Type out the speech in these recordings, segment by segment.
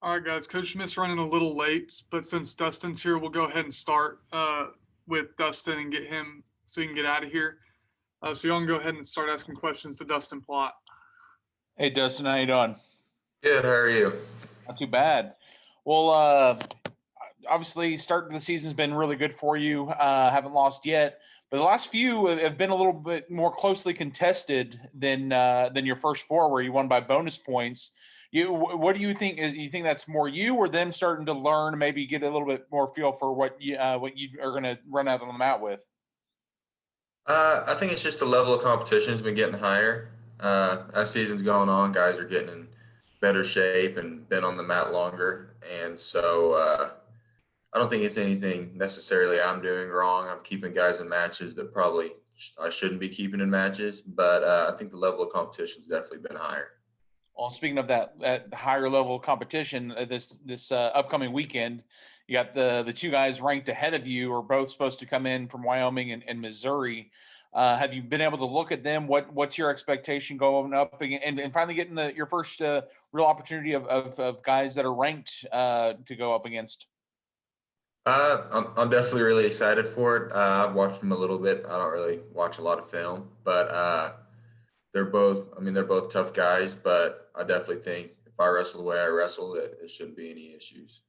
All right, guys. Coach Smith's running a little late, but since Dustin's here, we'll go ahead and start with Dustin and get him so he can get out of here. So y'all can go ahead and start asking questions to Dustin Plott. Hey, Dustin, how you doing? Good. How are you? Not too bad. Well, obviously, start of the season's been really good for you. Haven't lost yet, but the last few have been a little bit more closely contested than your first four, where you won by bonus points. What do you think? You think that's more you or them starting to learn, maybe get a little bit more feel for what you are going to run out on the mat with? I think it's just the level of competition has been getting higher. As season's going on, guys are getting in better shape and been on the mat longer, and so I don't think it's anything necessarily I'm doing wrong. I'm keeping guys in matches that probably I shouldn't be keeping in matches, but I think the level of competition has definitely been higher. Well, speaking of that higher level competition, this upcoming weekend, you got the two guys ranked ahead of you are both supposed to come in from Wyoming and Missouri. Have you been able to look at them? What's your expectation going up and finally getting your first real opportunity of guys that are ranked to go up against? I'm definitely really excited for it. I've watched them a little bit. I don't really watch a lot of film, but they're both tough guys, but I definitely think if I wrestle the way I wrestle, it shouldn't be any issues.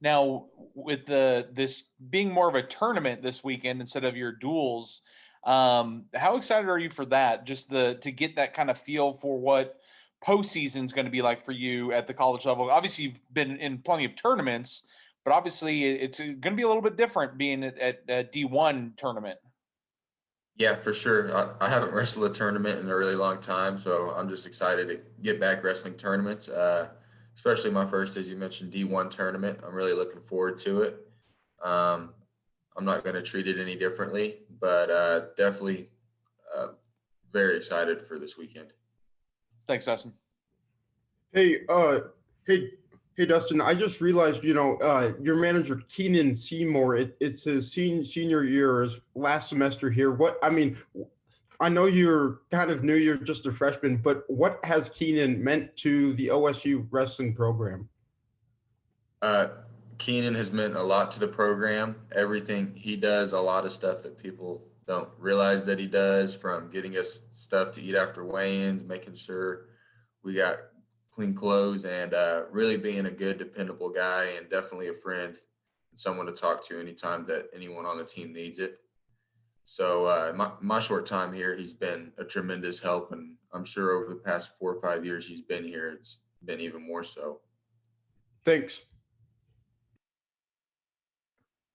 Now, with this being more of a tournament this weekend instead of your duels, how excited are you for that? Just to get that kind of feel for what postseason is going to be like for you at the college level. Obviously, you've been in plenty of tournaments, but obviously it's going to be a little bit different being at a D1 tournament. Yeah, for sure. I haven't wrestled a tournament in a really long time, so I'm just excited to get back wrestling tournaments. Especially my first, as you mentioned, D1 tournament. I'm really looking forward to it. Um, I'm not going to treat it any differently, but definitely uh, very excited for this weekend. Thanks, Dustin. Hey, hey, hey, Dustin. I just realized, your manager Keenan Seymour. It's his senior year, his last semester here. I know you're kind of new. You're just a freshman, but what has Keenan meant to the OSU wrestling program? Uh, Keenan has meant a lot to the program. Everything he does, a lot of stuff that people don't realize that he does, from getting us stuff to eat after weigh-ins, making sure we got clean clothes, and really being a good, dependable guy, and definitely a friend and someone to talk to anytime that anyone on the team needs it. So my short time here, he's been a tremendous help, and I'm sure over the past 4 or 5 years he's been here, it's been even more so. Thanks.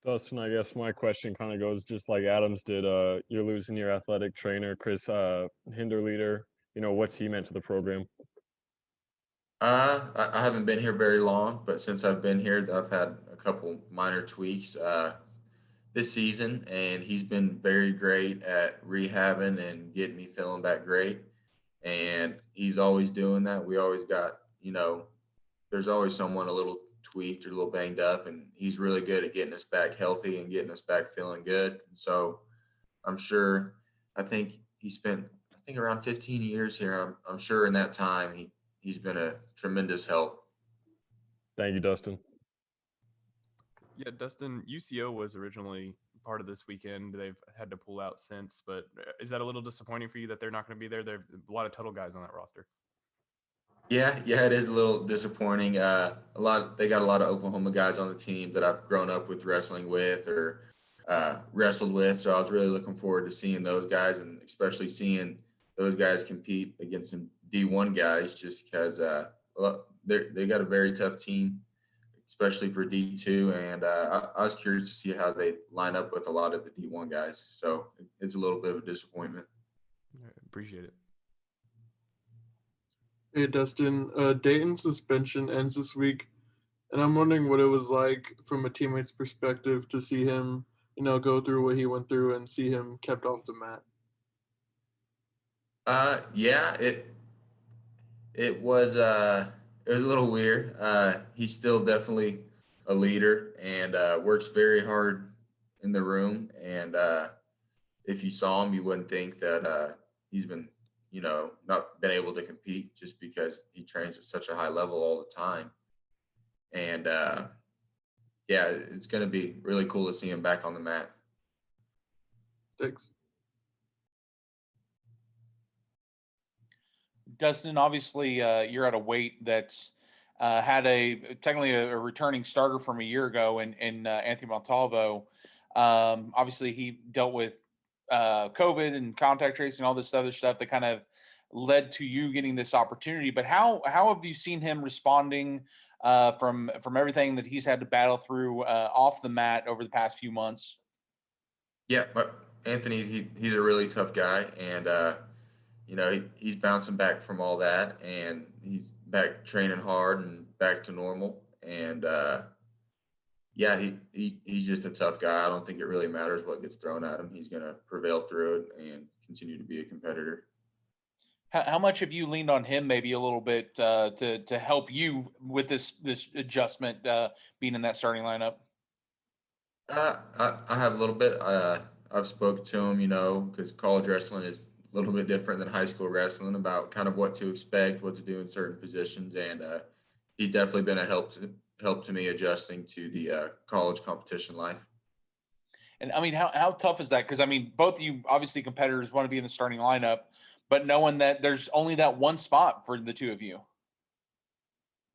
Dustin, I guess my question kind of goes just like Adams did. You're losing your athletic trainer, Chris Hinderleader. What's he meant to the program? I haven't been here very long, but since I've been here, I've had a couple minor tweaks this season, and he's been very great at rehabbing and getting me feeling back great. And he's always doing that. We always got, there's always someone a little tweaked or a little banged up, and he's really good at getting us back healthy and getting us back feeling good. So I'm sure, I think he spent, around 15 years here. I'm sure in that time he's been a tremendous help. Thank you, Dustin. Yeah, Dustin, UCO was originally part of this weekend. They've had to pull out since, but is that a little disappointing for you that they're not going to be there? There are a lot of Tuttle guys on that roster. Yeah, it is a little disappointing. They got a lot of Oklahoma guys on the team that I've grown up with wrestling with or wrestled with. So I was really looking forward to seeing those guys, and especially seeing those guys compete against some D1 guys, just because they got a very tough team, especially for D2. And I was curious to see how they line up with a lot of the D1 guys. So it's a little bit of a disappointment. Appreciate it. Hey, Dustin. Dayton's suspension ends this week, and I'm wondering what it was like from a teammate's perspective to see him, go through what he went through and see him kept off the mat. Yeah, it was a little weird. He's still definitely a leader and works very hard in the room. And if you saw him, you wouldn't think that he's been, not been able to compete just because he trains at such a high level all the time. And yeah, it's going to be really cool to see him back on the mat. Thanks. Dustin, obviously, you're at a weight that's had technically a returning starter from a year ago in Anthony Montalvo. Obviously, he dealt with COVID and contact tracing, all this other stuff that kind of led to you getting this opportunity. But how have you seen him responding from everything that he's had to battle through off the mat over the past few months? Yeah, but Anthony, he's a really tough guy, and you know, he's bouncing back from all that, and he's back training hard and back to normal. And yeah, he's just a tough guy. I don't think it really matters what gets thrown at him. He's going to prevail through it and continue to be a competitor. How much have you leaned on him, maybe a little bit, to help you with this adjustment, being in that starting lineup? I have a little bit. I've spoken to him, you know, because college wrestling is a little bit different than high school wrestling about kind of what to expect, what to do in certain positions, and he's definitely been a help to me adjusting to the college competition life. And I mean, how tough is that? Because I mean, both of you obviously competitors want to be in the starting lineup, but knowing that there's only that one spot for the two of you.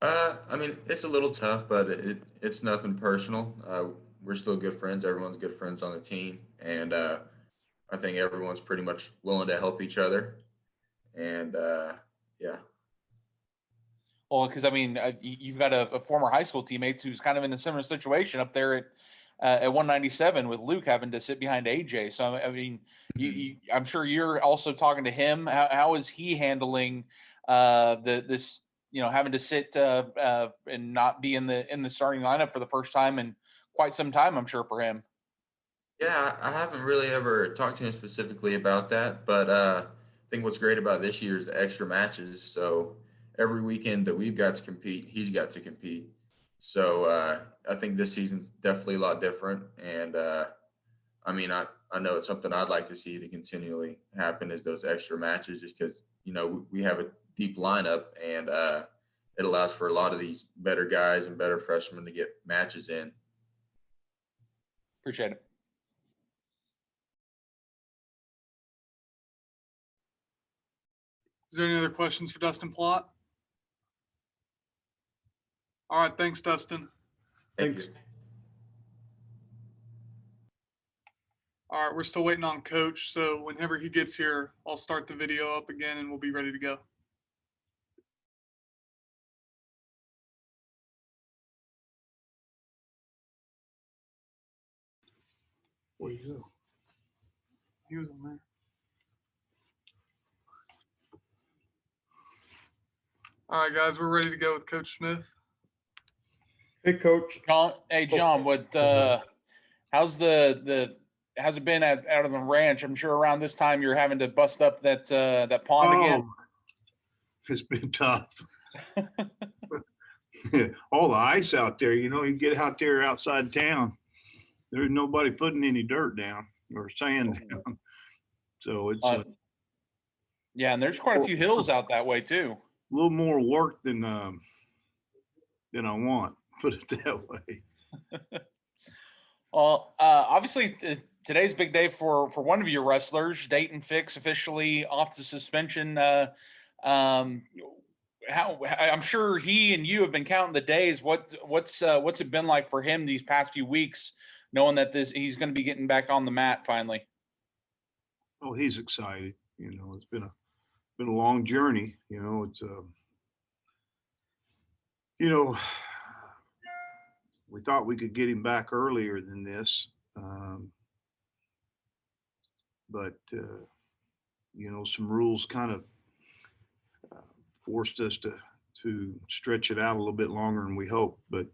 I mean, it's a little tough, but it's nothing personal. We're still good friends. Everyone's good friends on the team, and I think everyone's pretty much willing to help each other. And yeah. Well, because I mean, you've got a former high school teammate who's kind of in a similar situation up there at 197 with Luke having to sit behind AJ. So I mean, I'm sure you're also talking to him. How is he handling this? You know, having to sit and not be in the starting lineup for the first time in quite some time, I'm sure, for him. Yeah, I haven't really ever talked to him specifically about that, but I think what's great about this year is the extra matches. So every weekend that we've got to compete, he's got to compete. So I think this season's definitely a lot different, and I mean, I know it's something I'd like to see to continually happen is those extra matches, just because you know we have a deep lineup, and it allows for a lot of these better guys and better freshmen to get matches in. Appreciate it. Is there any other questions for Dustin Plott? All right, thanks, Dustin. Thanks. All right, we're still waiting on Coach, so whenever he gets here, I'll start the video up again and we'll be ready to go. Where'd you go? He was on there. All right, guys, we're ready to go with Coach Smith. Hey, Coach. John, hey John, what how's how's it been out on the ranch? I'm sure around this time you're having to bust up that pond again. It's been tough. All the ice out there, you know, you get out there outside town, there's nobody putting any dirt down or sand down. So it's yeah, and there's quite a few hills out that way too. a little more work than I want, put it that way. Well, obviously today's a big day for one of your wrestlers. Dayton Fix officially off the suspension. How I'm sure he and you have been counting the days. What's it been like for him these past few weeks, knowing that he's going to be getting back on the mat finally? Oh, he's excited. You know, it's been a long journey. You know, it's you know, we thought we could get him back earlier than this, but you know, some rules kind of forced us to stretch it out a little bit longer than we hoped. But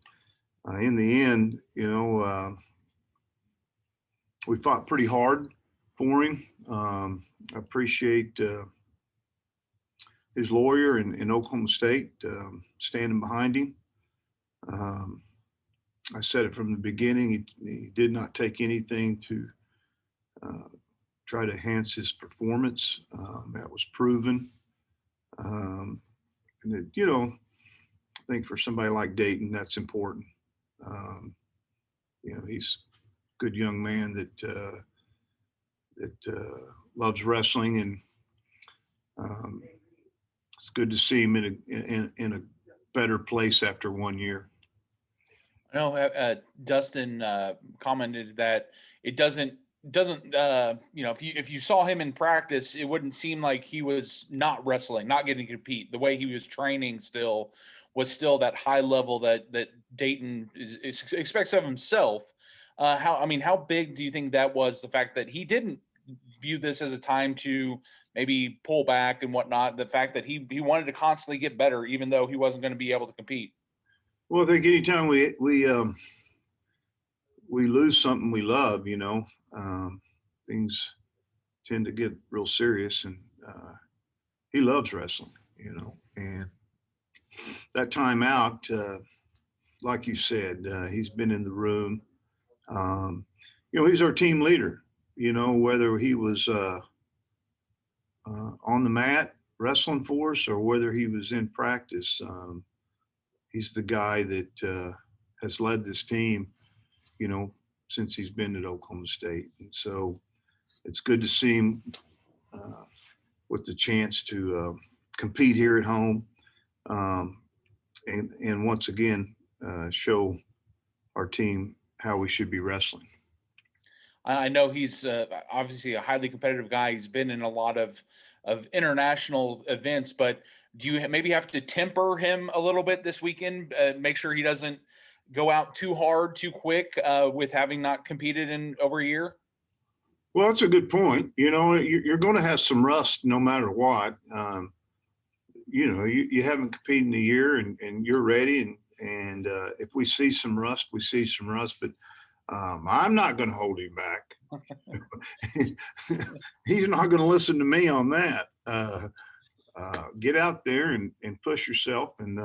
in the end, you know, we fought pretty hard for him. I appreciate his lawyer in Oklahoma State standing behind him. I said it from the beginning. He did not take anything to try to enhance his performance. That was proven. And it, you know, think for somebody like Dayton, that's important. He's a good young man that loves wrestling, and it's good to see him in a better place after 1 year. I know Dustin commented that it doesn't if you saw him in practice, it wouldn't seem like he was not wrestling, not getting to compete. The way he was training was still that high level that Dayton expects of himself. How big do you think that was, the fact that he didn't view this as a time to maybe pull back and whatnot, the fact that he wanted to constantly get better even though he wasn't going to be able to compete? Well, I think anytime we lose something we love, things tend to get real serious, and he loves wrestling, and that time out, like you said, he's been in the room. He's our team leader, whether he was on the mat wrestling for us or whether he was in practice. He's the guy that has led this team, since he's been at Oklahoma State. And so it's good to see him with the chance to compete here at home, and once again show our team how we should be wrestling. I know he's obviously a highly competitive guy. He's been in a lot of international events, but do you maybe have to temper him a little bit this weekend, make sure he doesn't go out too hard, too quick, with having not competed in over a year? Well, that's a good point. You're going to have some rust no matter what. You haven't competed in a year, and you're ready. And if we see some rust, we see some rust. But I'm not going to hold him back. He's not going to listen to me on that. Get out there and push yourself. And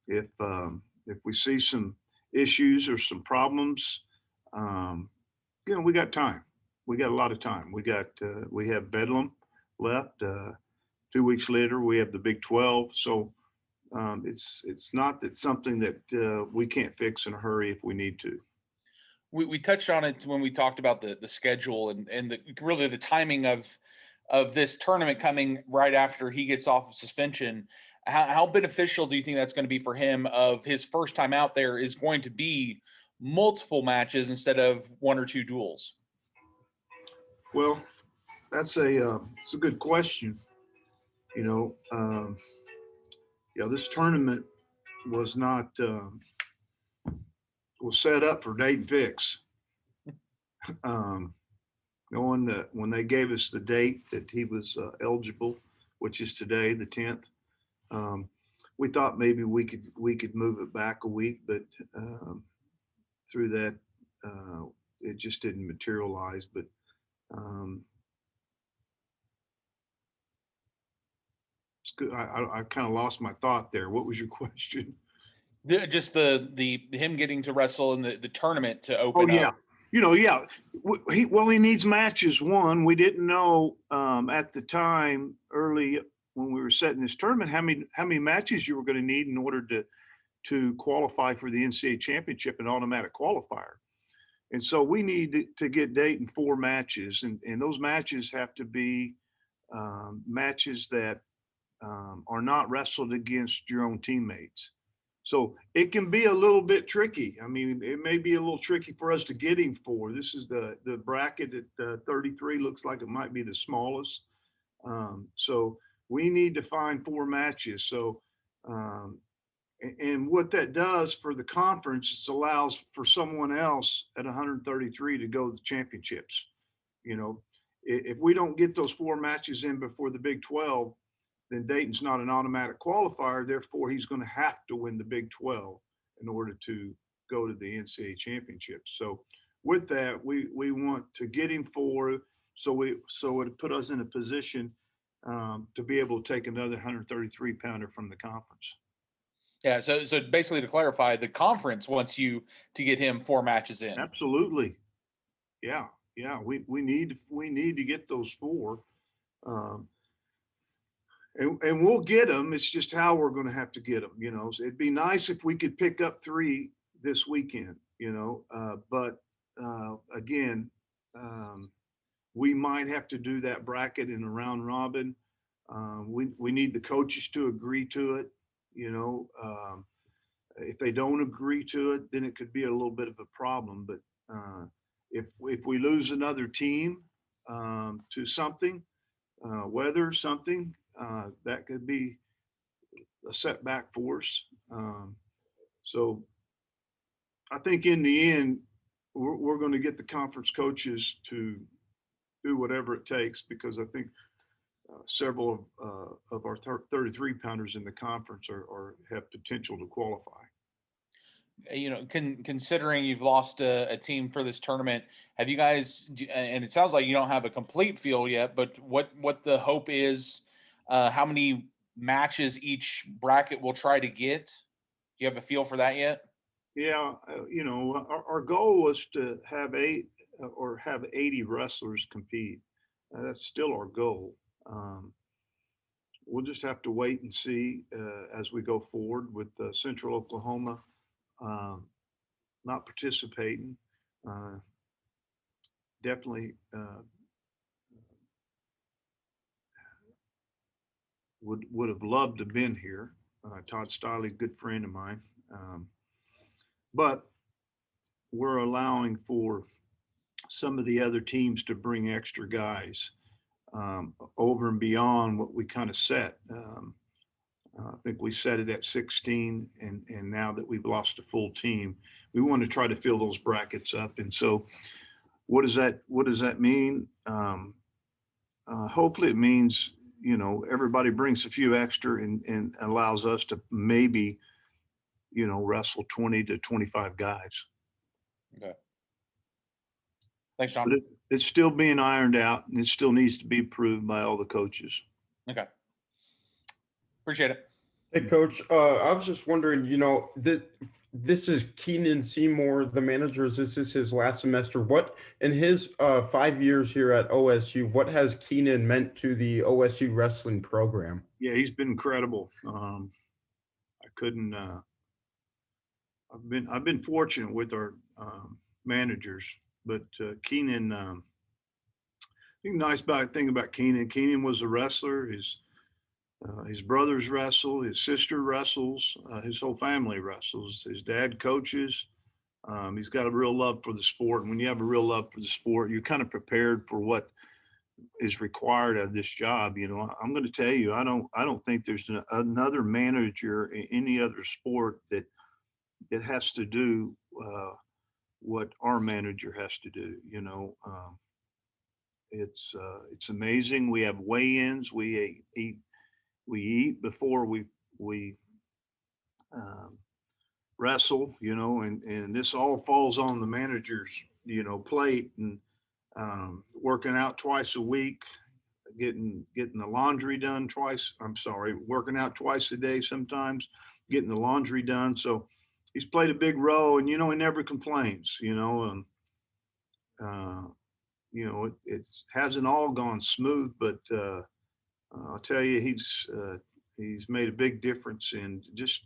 if we see some issues or some problems, we got time. We got a lot of time. We have Bedlam left. 2 weeks later, we have the Big 12. So it's not that something that we can't fix in a hurry if we need to. We touched on it when we talked about the schedule and really the timing of this tournament coming right after he gets off of suspension. How beneficial do you think that's going to be for him? Of his first time out there is going to be multiple matches instead of one or two duels. Well, it's a good question. This tournament was not was set up for Dayton Fix. Knowing that when they gave us the date that he was eligible, which is today, the 10th, we thought maybe we could move it back a week, but through that, it just didn't materialize. But it's good. I kind of lost my thought there. What was your question? Just the him getting to wrestle in the tournament to open up. He needs matches. One, we didn't know at the time early when we were setting this tournament how many matches you were going to need in order to qualify for the NCAA championship, an automatic qualifier. And so we need to get Dayton 4 matches, and those matches have to be matches that are not wrestled against your own teammates. So it can be a little bit tricky. I mean, it may be a little tricky for us to get him 4. This is the bracket at 33 looks like it might be the smallest. So we need to find 4 matches. So, and what that does for the conference, it allows for someone else at 133 to go to the championships. If we don't get those 4 matches in before the Big 12, then Dayton's not an automatic qualifier. Therefore, he's going to have to win the Big 12 in order to go to the NCAA championship. So with that, we want to get him 4 so it put us in a position to be able to take another 133-pounder from the conference. Yeah, so basically, to clarify, the conference wants you to get him 4 matches in. Absolutely. Yeah. We need to get those 4. and we'll get them. It's just how we're going to have to get them. You know, so it'd be nice if we could pick up 3 this weekend. You know, but again, we might have to do that bracket in a round robin. We need the coaches to agree to it. You know, if they don't agree to it, then it could be a little bit of a problem. But if we lose another team to something, weather something, that could be a setback for us. So I think in the end, we're going to get the conference coaches to do whatever it takes, because I think several of our 33 pounders in the conference have potential to qualify. You know, considering you've lost a team for this tournament, have you guys, and it sounds like you don't have a complete feel yet, but what the hope is, how many matches each bracket will try to get? Do you have a feel for that yet? Yeah, you know, our goal was to have 80 wrestlers compete. That's still our goal. We'll just have to wait and see as we go forward with Central Oklahoma not participating. Definitely would have loved to have been here. Todd Stiley, good friend of mine. But we're allowing for some of the other teams to bring extra guys over and beyond what we kind of set. I think we set it at 16, and now that we've lost a full team, we want to try to fill those brackets up. And so, what does that mean? Hopefully, it means, you know, everybody brings a few extra and allows us to maybe, you know, wrestle 20 to 25 guys. Okay. Thanks, John. But it's still being ironed out, and it still needs to be approved by all the coaches. Okay. Appreciate it. Hey, Coach, I was just wondering, you know, this is Keenan Seymour, the manager. This is his last semester. What, in his 5 years here at OSU, what has Keenan meant to the OSU wrestling program? Yeah, he's been incredible. I couldn't. I've been fortunate with our managers, but Keenan. I think the nice thing about Keenan. Keenan was a wrestler. His brothers wrestle, his sister wrestles, his whole family wrestles. His dad coaches. He's got a real love for the sport, and when you have a real love for the sport, you're kind of prepared for what is required of this job. You know, I'm going to tell you, I don't think there's another manager in any other sport that has to do what our manager has to do. You know, it's amazing. We have weigh-ins. We eat before we wrestle, you know, and this all falls on the manager's, you know, plate, and working out twice a week, getting the laundry done working out twice a day sometimes, getting the laundry done. So he's played a big role, and, you know, he never complains, you know, you know, it hasn't all gone smooth, but I'll tell you, he's made a big difference in just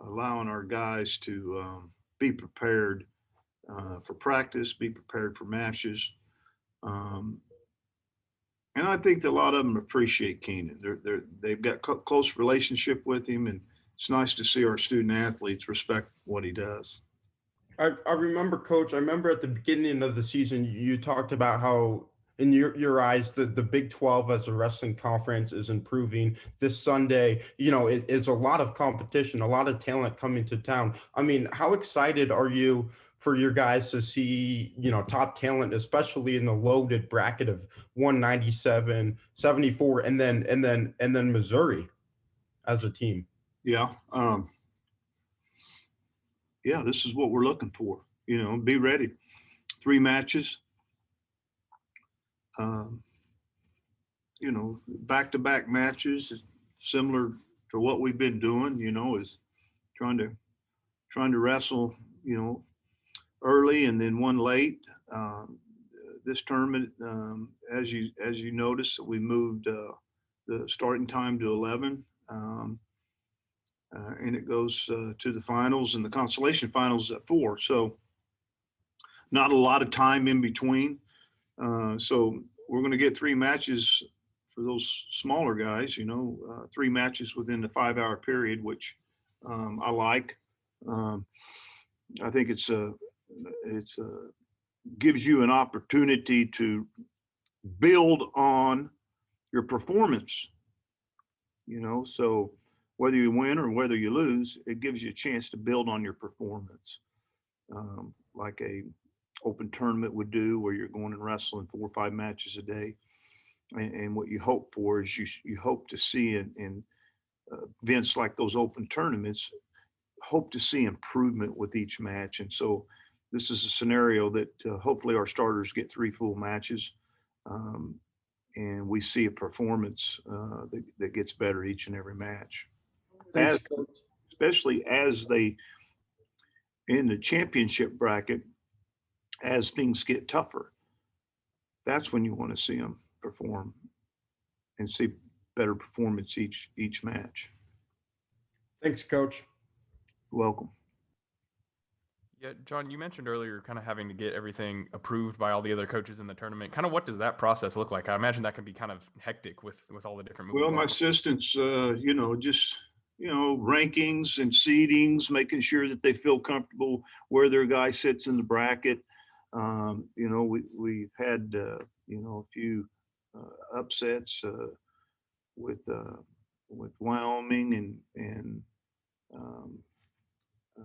allowing our guys to be prepared for practice, be prepared for matches. And I think that a lot of them appreciate Keenan. They've got close relationship with him, and it's nice to see our student athletes respect what he does. I remember, Coach, at the beginning of the season, you talked about how, in your eyes, the Big 12 as a wrestling conference is improving. This Sunday, you know, it is a lot of competition, a lot of talent coming to town. I mean, how excited are you for your guys to see, you know, top talent, especially in the loaded bracket of 197, 74, and then Missouri as a team? Yeah. Yeah, this is what we're looking for. You know, be ready. 3 matches. You know, back-to-back matches, similar to what we've been doing. You know, is trying to wrestle, you know, early and then one late. This tournament, as you noticed, we moved the starting time to 11. And it goes to the finals, and the consolation finals at 4. So not a lot of time in between. So we're going to get 3 matches for those smaller guys, 3 matches within the 5-hour period, which I like. I think it's gives you an opportunity to build on your performance, so whether you win or whether you lose, it gives you a chance to build on your performance, like a open tournament would do, where you're going and wrestling 4 or 5 matches a day. And what you hope for is you hope to see in events like those open tournaments, hope to see improvement with each match. And so this is a scenario that hopefully our starters get 3 full matches, and we see a performance that gets better each and every match. Thanks, Coach. Especially as they, in the championship bracket, as things get tougher, that's when you want to see them perform and see better performance each match. Thanks, Coach. Welcome. Yeah, John, you mentioned earlier kind of having to get everything approved by all the other coaches in the tournament. Kind of what does that process look like? I imagine that can be kind of hectic with all the different moving Well, my parts. assistants, just rankings and seedings, making sure that they feel comfortable where their guy sits in the bracket. We've had a few upsets with Wyoming and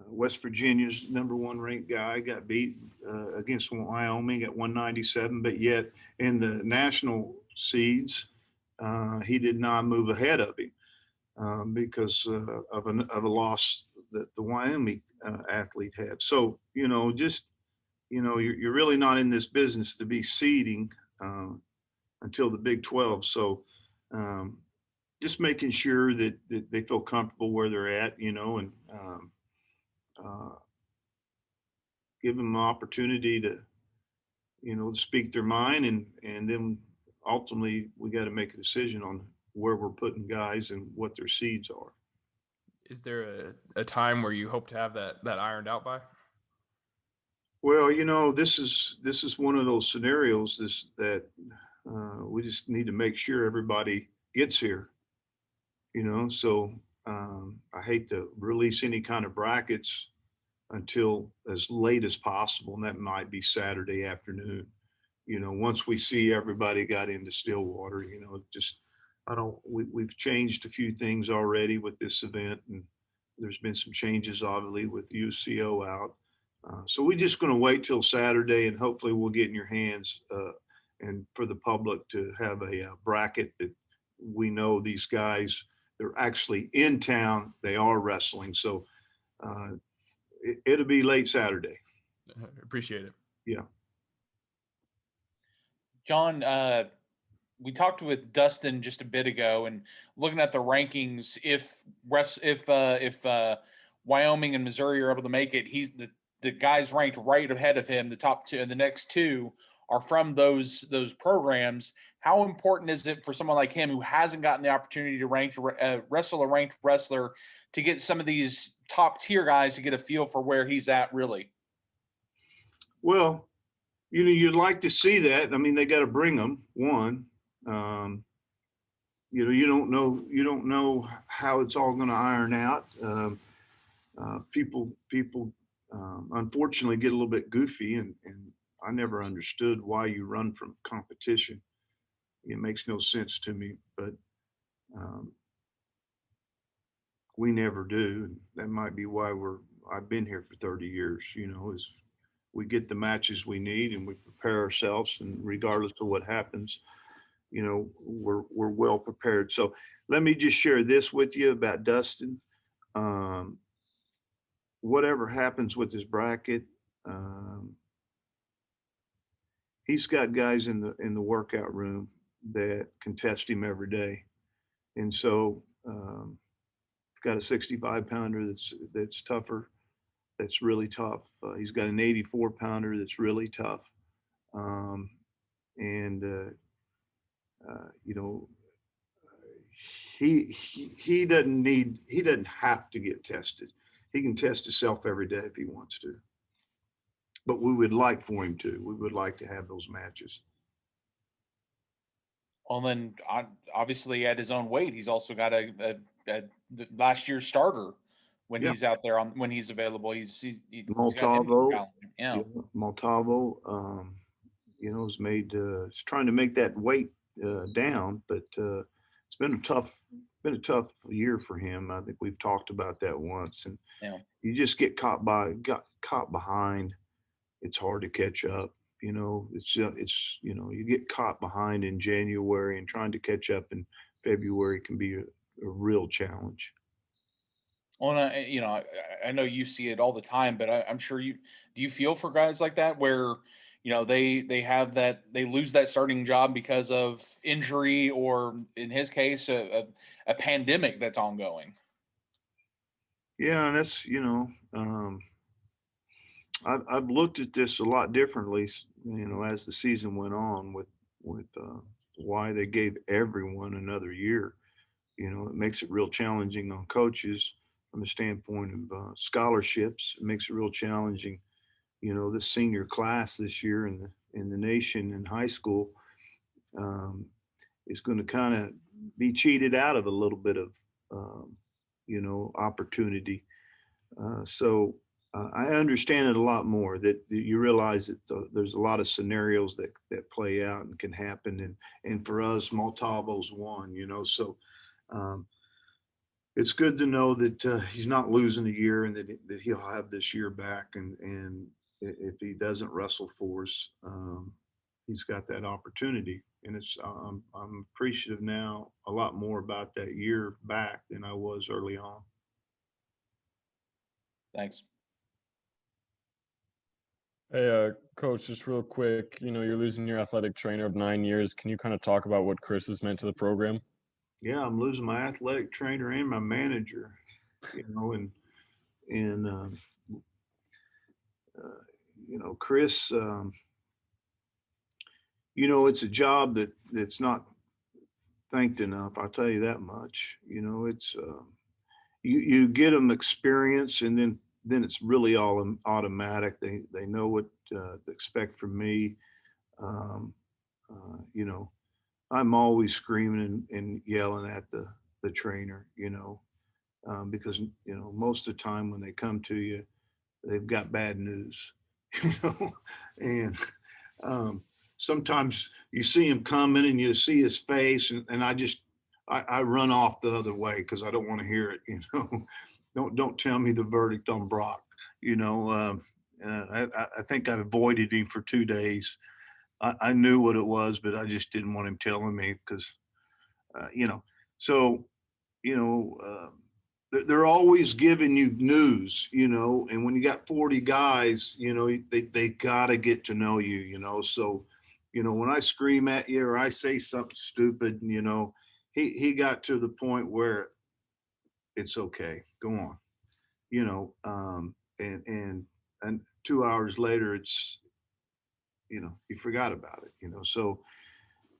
West Virginia's #1 ranked guy got beat against Wyoming at 197, but yet in the national seeds, he did not move ahead of him because of a loss that the Wyoming athlete had. So, you're really not in this business to be seeding until the Big 12. So just making sure that they feel comfortable where they're at, and give them an opportunity to, to speak their mind, and then ultimately we got to make a decision on where we're putting guys and what their seeds are. Is there a time where you hope to have that ironed out by? Well, this is one of those scenarios that we just need to make sure everybody gets here, so I hate to release any kind of brackets until as late as possible, and that might be Saturday afternoon. Once we see everybody got into Stillwater, we've changed a few things already with this event, and there's been some changes obviously with UCO out. So we're just going to wait till Saturday, and hopefully we'll get in your hands and for the public to have a bracket that we know these guys, they're actually in town, they are wrestling. So it'll be late Saturday. Appreciate it. Yeah. John, we talked with Dustin just a bit ago, and looking at the rankings, if Wyoming and Missouri are able to make it, he's the guys ranked right ahead of him. The top 2 and the next 2 are from those programs. How important is it for someone like him who hasn't gotten the opportunity to wrestle a ranked wrestler to get some of these top tier guys to get a feel for where he's at really? Well, you'd like to see that. I mean, they got to bring them one. You don't know how it's all going to iron out. People unfortunately get a little bit goofy, and I never understood why you run from competition. It makes no sense to me, but we never do. And that might be why I've been here for 30 years, is we get the matches we need and we prepare ourselves, and regardless of what happens, we're well prepared. So let me just share this with you about Dustin. Whatever happens with his bracket, he's got guys in the workout room that can test him every day. And so got a 65-pounder that's tougher, that's really tough. He's got an 84-pounder that's really tough. he doesn't have to get tested. He can test himself every day if he wants to. But we would like for him to. We would like to have those matches. Well, then obviously at his own weight, he's also got a the last year's starter when Yeah. he's out there when he's available. He's got him Montalvo, challenging. Yeah. Montalvo, is is trying to make that weight down, but it's been a tough year for him. I think we've talked about that once, and you just get caught behind. It's hard to catch up. You get caught behind in January, and trying to catch up in February can be a real challenge. Well, I know you see it all the time, but I'm sure do you feel for guys like that where, they lose that starting job because of injury, or in his case, a pandemic that's ongoing? Yeah, and that's, I've looked at this a lot differently, as the season went on with why they gave everyone another year. It makes it real challenging on coaches from the standpoint of scholarships. It makes it real challenging. This senior class this year in the nation in high school is going to kind of be cheated out of a little bit of opportunity. So I understand it a lot more, that you realize that there's a lot of scenarios that play out and can happen. And for us, Montalvo's one, so it's good to know that he's not losing a year, and that he'll have this year back. And if he doesn't wrestle for us, he's got that opportunity. And I'm appreciative now a lot more about that year back than I was early on. Thanks. Hey, Coach, just real quick, you're losing your athletic trainer of 9 years. Can you kind of talk about what Chris has meant to the program? Yeah, I'm losing my athletic trainer and my manager, Chris, it's a job that's not thanked enough. I'll tell you that much. It's you get them experience, and then it's really all automatic. They know what to expect from me. I'm always screaming and yelling at the trainer, because most of the time when they come to you, they've got bad news, and sometimes you see him coming and you see his face, and I run off the other way because I don't want to hear it. Don't tell me the verdict on Brock. I think I avoided him for 2 days. I knew what it was, but I just didn't want him telling me because, they're always giving you news, and when you got 40 guys, they got to get to know you, so, when I scream at you or I say something stupid, he got to the point where it's okay, go on, and 2 hours later, it's, you forgot about it, so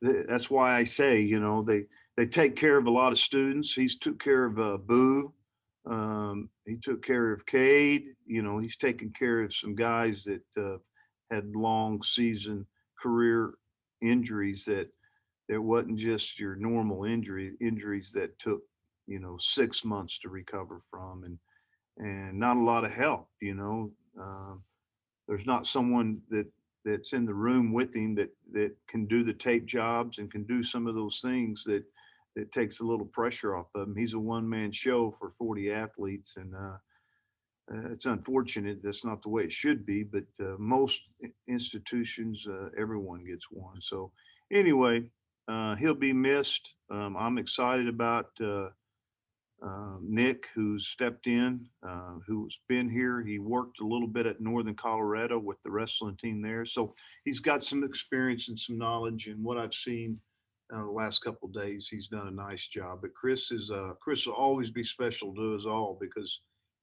that's why I say, they take care of a lot of students. He's took care of Boo. He took care of Cade. He's taken care of some guys that had long season career injuries that wasn't just your normal injuries that took, 6 months to recover from, and not a lot of help. There's not someone that's in the room with him that can do the tape jobs and can do some of those things that takes a little pressure off of him. He's a one-man show for 40 athletes, and it's unfortunate. That's not the way it should be, but most institutions, everyone gets one. So anyway, he'll be missed. I'm excited about Nick, who's stepped in, who's been here. He worked a little bit at Northern Colorado with the wrestling team there. So he's got some experience and some knowledge. And what I've seen the last couple of days, he's done a nice job. But Chris will always be special to us all because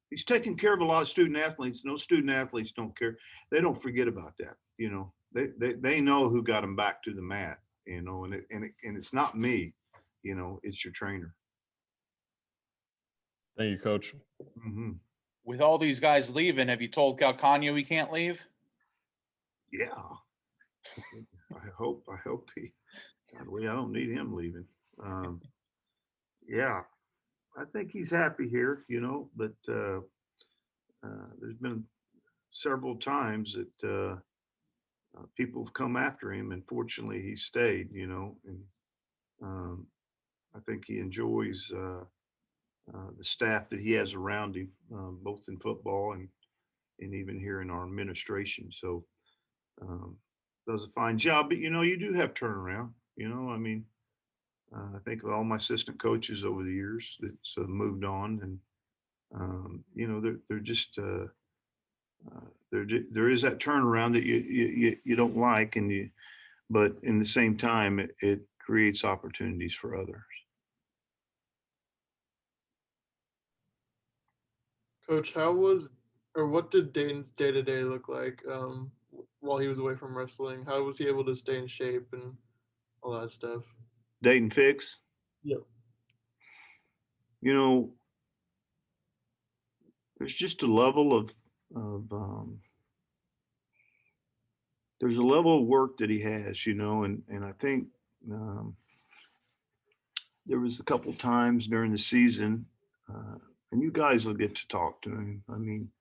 he's taking care of a lot of student athletes. No student athletes don't care. They don't forget about that. They know who got them back to the mat, and it's not me, it's your trainer. Thank you, Coach. Mhm. With all these guys leaving, have you told Calcano he can't leave? Yeah. I hope he. God, I don't need him leaving. Yeah, I think he's happy here, but there's been several times that people have come after him, and fortunately he stayed, and um, I think he enjoys the staff that he has around him, both in football and even here in our administration. So um, does a fine job, but you do have turnaround. I mean, I think of all my assistant coaches over the years that's moved on, and they're just there is that turnaround that you don't like, but in the same time it creates opportunities for others. Coach, what did Dayton's day to day look like while he was away from wrestling? How was he able to stay in shape and all that stuff? Dayton Fix, Yep. There's just a level of there's a level of work that he has, and I think there was a couple times during the season, and you guys will get to talk to him. I mean,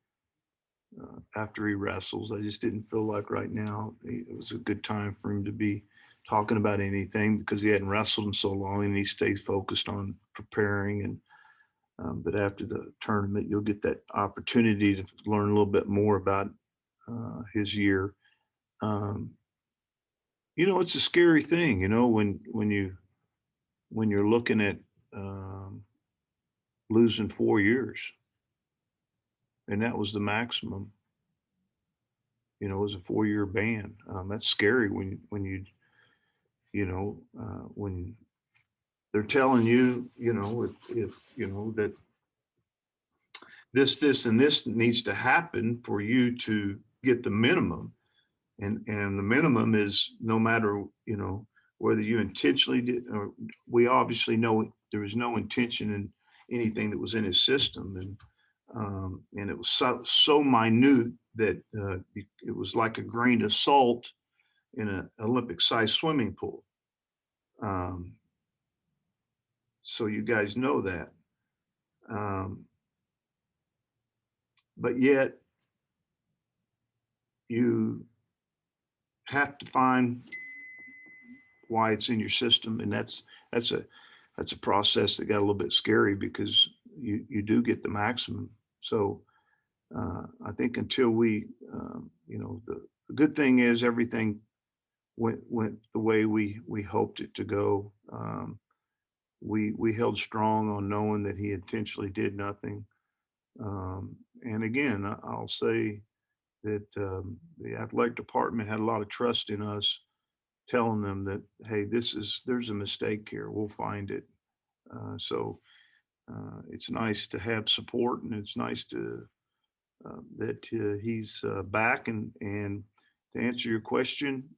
after he wrestles, I just didn't feel like right now it was a good time for him to be talking about anything because he hadn't wrestled in so long, and he stays focused on preparing. And but after the tournament, you'll get that opportunity to learn a little bit more about his year. It's a scary thing, when you're looking at losing 4 years, and that was the maximum. It was a 4-year ban. That's scary when when they're telling you, if that this, and this needs to happen for you to get the minimum. And the minimum is no matter, whether you intentionally did, or we obviously know there was no intention in anything that was in his system. And it was so minute that it was like a grain of salt in an Olympic-sized swimming pool. So you guys know that. But yet you have to find why it's in your system, and that's a process that got a little bit scary because you do get the maximum. So I think until we, the good thing is everything went the way we hoped it to go. We held strong on knowing that he intentionally did nothing. And again, I'll say that the athletic department had a lot of trust in us, telling them that, hey, there's a mistake here. We'll find it. So it's nice to have support, and it's nice to that he's back. And to answer your question,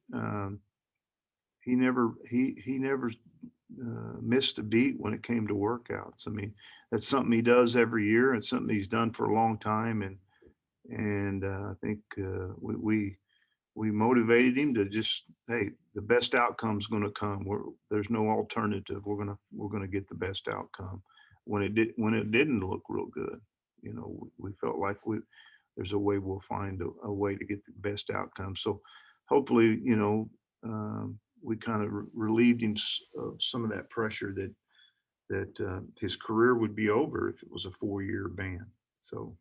he never missed a beat when it came to workouts. I mean, that's something he does every year. It's something he's done for a long time, and I think we motivated him to just, hey, the best outcome's going to come. There's no alternative. We're gonna get the best outcome. When it didn't look real good, we felt like there's a way we'll find a way to get the best outcome. So hopefully, we kind of relieved him of some of that pressure that his career would be over if it was a 4-year ban. So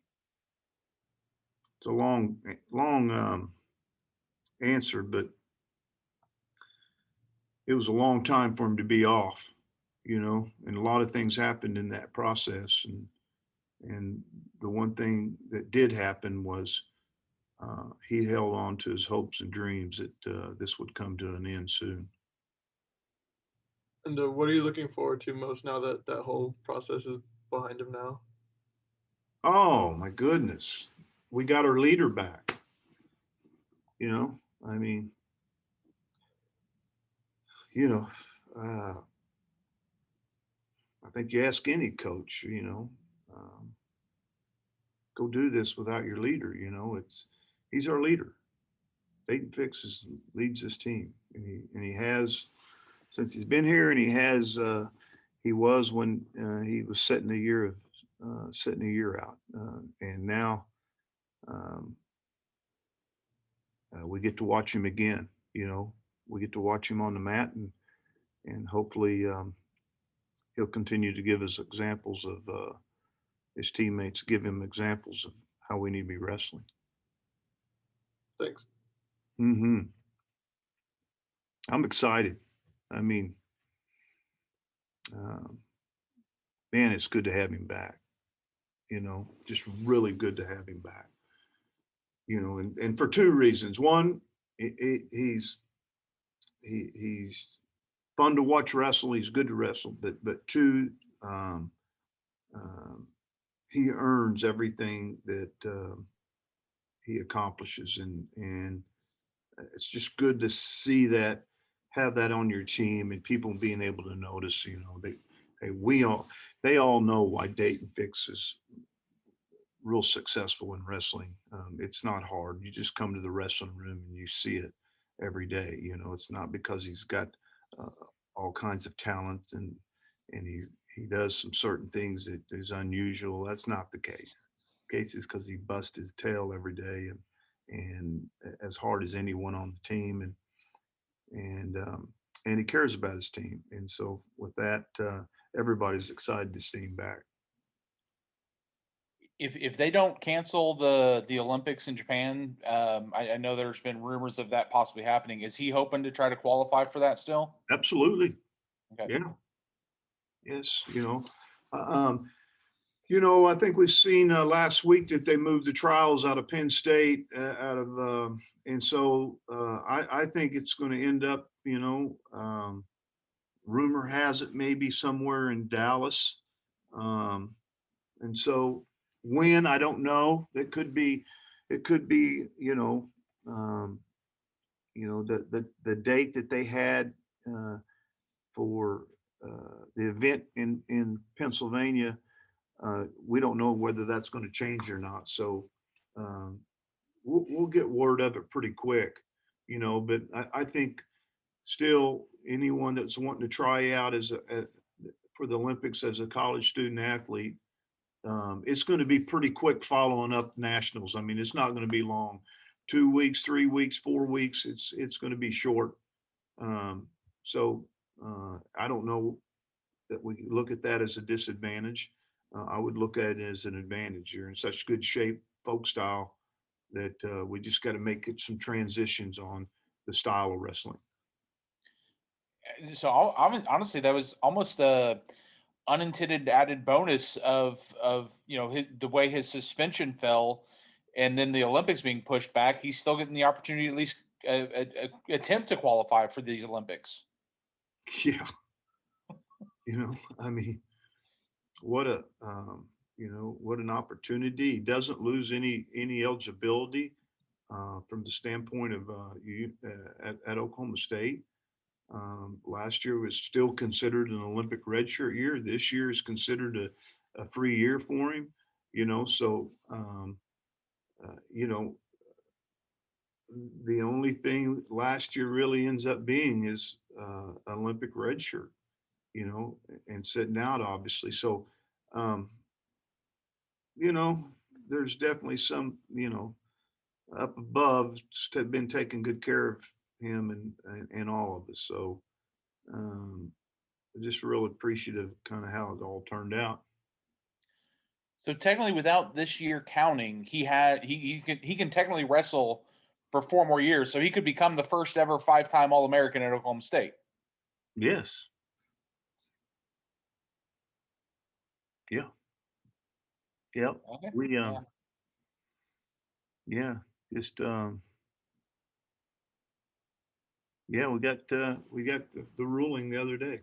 it's a long answer, but it was a long time for him to be off, and a lot of things happened in that process. And the one thing that did happen was he held on to his hopes and dreams that this would come to an end soon. And what are you looking forward to most now that that whole process is behind him now? Oh my goodness. We got our leader back. I mean, I think you ask any coach, go do this without your leader. He's our leader. Dayton leads this team, and he has since he's been here, and he was when he was setting a year out, and now we get to watch him again. We get to watch him on the mat, and hopefully he'll continue to give us examples of his teammates, give him examples of how we need to be wrestling. Thanks. I'm excited. I mean, man, it's good to have him back. Just really good to have him back. And for two reasons. One, he's fun to watch wrestle. He's good to wrestle. But two, he earns everything that he accomplishes, and it's just good to see that, have that on your team, and people being able to notice. They all know why Dayton Fix is real successful in wrestling. It's not hard. You just come to the wrestling room and you see it every day. It's not because he's got all kinds of talent and he does some certain things that is unusual. That's not the case. The case is because he busts his tail every day and as hard as anyone on the team, and he cares about his team. And so with that, everybody's excited to see him back. If they don't cancel the Olympics in Japan, I know there's been rumors of that possibly happening. Is he hoping to try to qualify for that still? Absolutely. Okay. Yeah. Yes. I think we've seen last week that they moved the trials out of Penn State, and so I think it's going to end up, rumor has it maybe somewhere in Dallas, and so when, I don't know. It could be, the date that they had for the event in Pennsylvania. We don't know whether that's going to change or not. So we'll get word of it pretty quick, but I think still anyone that's wanting to try out for the Olympics as a college student athlete, it's going to be pretty quick following up nationals. I mean, it's not going to be long, 2 weeks, 3 weeks, 4 weeks. It's going to be short. So I don't know that we look at that as a disadvantage. I would look at it as an advantage. You're in such good shape, folk style, that we just got to make some transitions on the style of wrestling. So honestly, that was almost the unintended added bonus of the way his suspension fell, and then the Olympics being pushed back. He's still getting the opportunity to at least attempt to qualify for these Olympics. Yeah. I mean, what an opportunity. He doesn't lose any eligibility from the standpoint of at Oklahoma State. Last year was still considered an Olympic redshirt year. This year is considered a free year for him. So the only thing last year really ends up being is Olympic redshirt. And sitting out, obviously. So, there's definitely some, up above have been taking good care of him and all of us. So, just real appreciative kind of how it all turned out. So technically, without this year counting, he can technically wrestle for 4 more years. So he could become the first ever 5-time All-American at Oklahoma State. Yes. Yeah. Yep. Okay. We just we got the ruling the other day.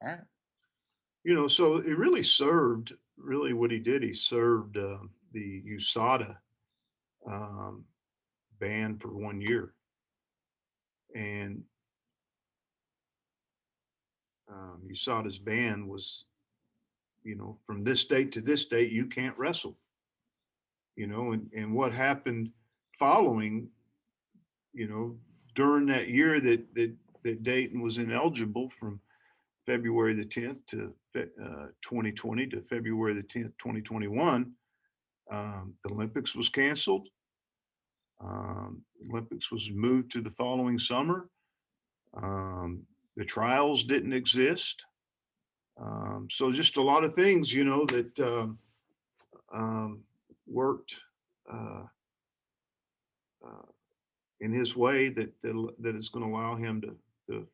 All right. So it really served. Really, what he did, he served the USADA ban for 1 year, and USADA's ban was, from this date to this date, you can't wrestle. And what happened following, during that year that Dayton was ineligible from February the 10th to 2020 to February the 10th, 2021, the Olympics was canceled. Olympics was moved to the following summer. The trials didn't exist. So just a lot of things, that worked in his way that is going to allow him to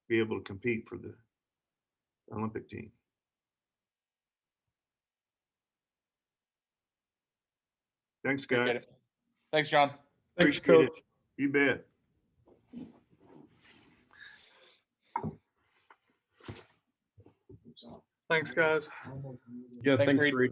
be able to compete for the Olympic team. Thanks, Appreciate guys. it. Thanks, John. Thanks, Appreciate Coach. it. You bet. Thanks, guys. Yeah, Thanks, thanks, Reed. Reed.